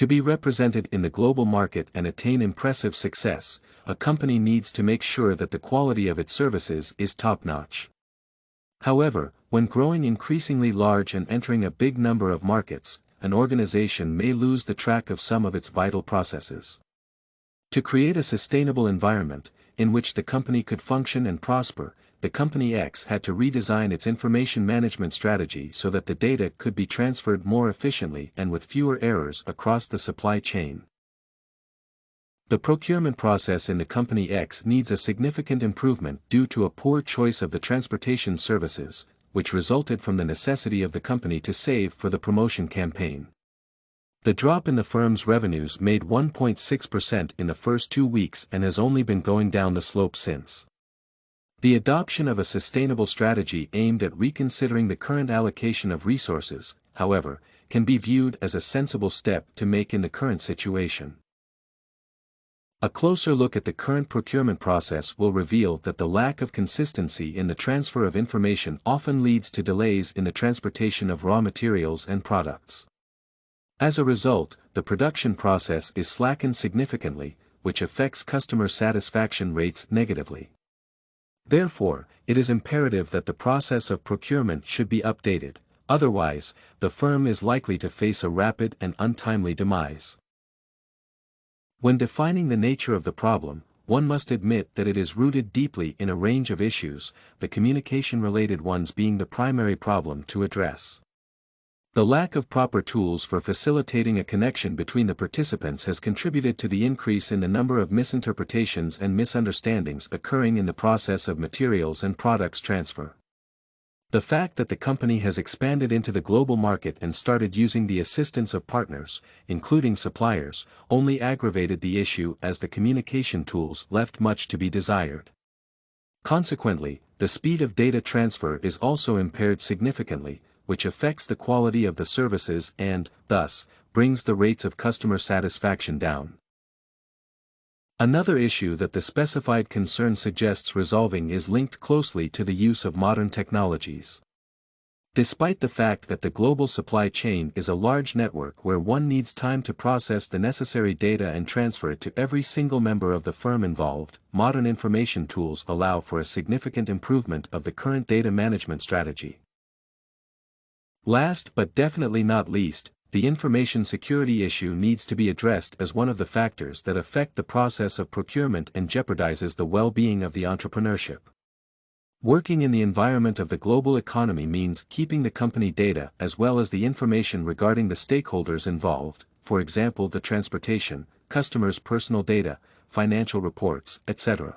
To be represented in the global market and attain impressive success, a company needs to make sure that the quality of its services is top-notch. However, when growing increasingly large and entering a big number of markets, an organization may lose the track of some of its vital processes. To create a sustainable environment, in which the company could function and prosper, the Company X had to redesign its information management strategy so that the data could be transferred more efficiently and with fewer errors across the supply chain. The procurement process in the Company X needs a significant improvement due to a poor choice of the transportation services, which resulted from the necessity of the company to save for the promotion campaign. The drop in the firm's revenues made 1.6% in the first 2 weeks and has only been going down the slope since. The adoption of a sustainable strategy aimed at reconsidering the current allocation of resources, however, can be viewed as a sensible step to make in the current situation. A closer look at the current procurement process will reveal that the lack of consistency in the transfer of information often leads to delays in the transportation of raw materials and products. As a result, the production process is slackened significantly, which affects customer satisfaction rates negatively. Therefore, it is imperative that the process of procurement should be updated, otherwise, the firm is likely to face a rapid and untimely demise. When defining the nature of the problem, one must admit that it is rooted deeply in a range of issues, the communication-related ones being the primary problem to address. The lack of proper tools for facilitating a connection between the participants has contributed to the increase in the number of misinterpretations and misunderstandings occurring in the process of materials and products transfer. The fact that the company has expanded into the global market and started using the assistance of partners, including suppliers, only aggravated the issue as the communication tools left much to be desired. Consequently, the speed of data transfer is also impaired significantly, which affects the quality of the services and, thus, brings the rates of customer satisfaction down. Another issue that the specified concern suggests resolving is linked closely to the use of modern technologies. Despite the fact that the global supply chain is a large network where one needs time to process the necessary data and transfer it to every single member of the firm involved, modern information tools allow for a significant improvement of the current data management strategy. Last but definitely not least, the information security issue needs to be addressed as one of the factors that affect the process of procurement and jeopardizes the well-being of the entrepreneurship. Working in the environment of the global economy means keeping the company data as well as the information regarding the stakeholders involved, for example the transportation, customers' personal data, financial reports, etc.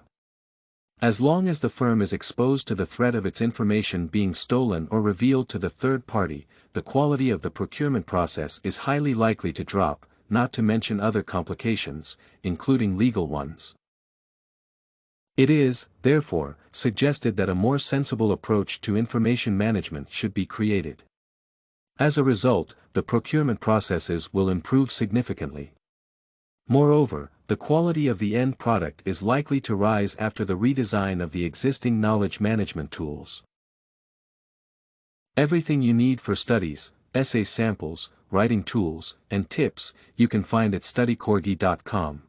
As long as the firm is exposed to the threat of its information being stolen or revealed to the third party, the quality of the procurement process is highly likely to drop, not to mention other complications, including legal ones. It is, therefore, suggested that a more sensible approach to information management should be created. As a result, the procurement processes will improve significantly. Moreover, the quality of the end product is likely to rise after the redesign of the existing knowledge management tools. Everything you need for studies, essay samples, writing tools, and tips, you can find at studycorgi.com.